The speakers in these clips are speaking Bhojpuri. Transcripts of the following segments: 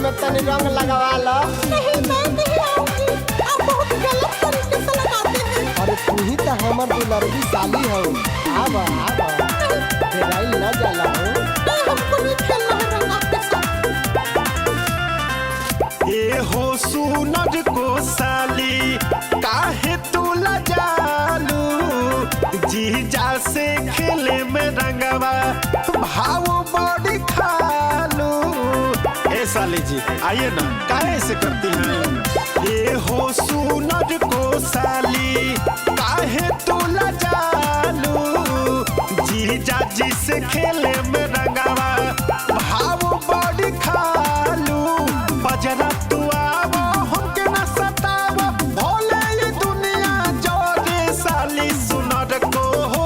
में तनी रंग लगवा लो। नहीं मैं नहीं आऊंगी, आप बहुत गलत तरीके से लगाते हैं। अरे तू ही तो हमर दुलरवी साली हो। आवा डेराइल न जाला हो। नहीं हमको नहीं खेलना है रंग आपके साथ। ए हो सुनर को साली काहे तू लजालू, जीजा से खेले में रंगवा भाव बड़ी खालू। ए साली जी आइए ना, काहे से करती हैं? ए हो सुनर को साली काहे तू लजालू, जीजा जी से खेले में रंगवा भाव बड़ी खालू। बजरा तू आवो हमके ना सतावो, भोले ये दुनिया जोगे साली सुनर को हो।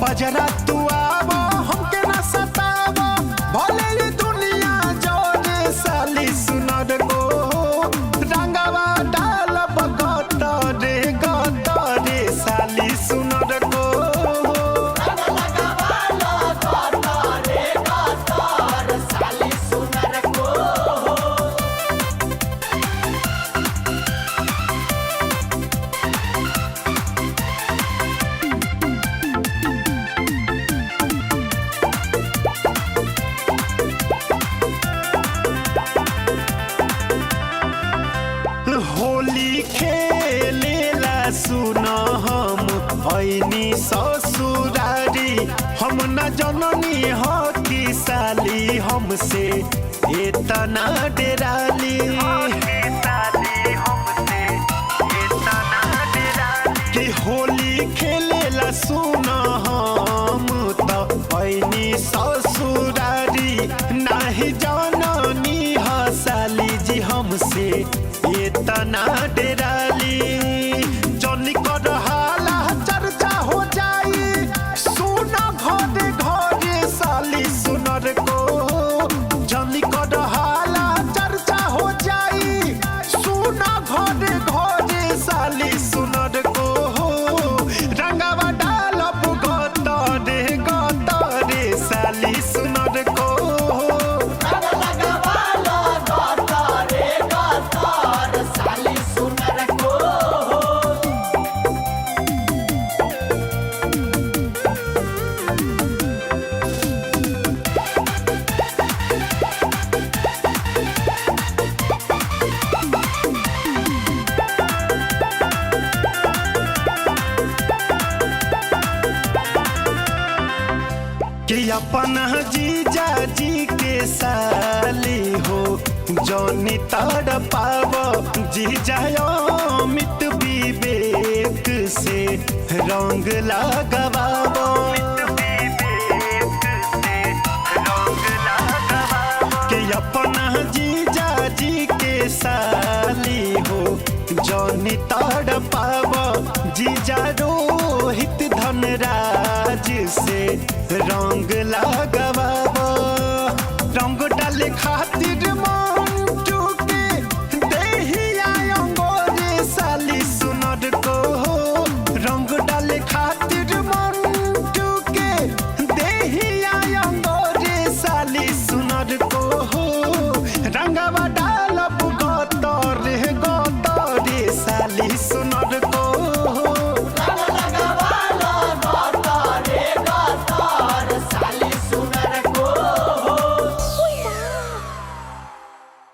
बजरा तू आवो हमके ना सतावो, भोले ये दुनिया जोगे साली सुनर को हो। रंगवा डालब गतरे साली सुनर को हो। होली खेलेला सुन हम ऐनी ससुरारी, हम न जननी हो कि साली हमसे इतना डेराली। कि होली खेलेला सुन हम तो ऐनी ससुरारी, नहीं जननी हो साली जी हमसे इतना डेराली। जनी कर हाला चर्चा हो जाई, सुना घरे घरे साली सुनर को। जनी कर हाला चर्चा हो जाई, सुना घरे घरे साली सुनर को। रंगवा डालब गतरे साली सुनर को। कि अपन जीजा जी के साली हो जौनी तड़ पाव, जीजा अमित विवेक से रंग लगवावो। कि अपन जीजा जी के साली हो जौनी तड़ पाव, जीजा रोहित धनराज से रंग लगवावो। रंग डाले खातिर मंटू के देहिया अंगोरे साली सुनर को हो। रंग डाले खातिर मंटू के देहिया अंगोरे साली सुनर को।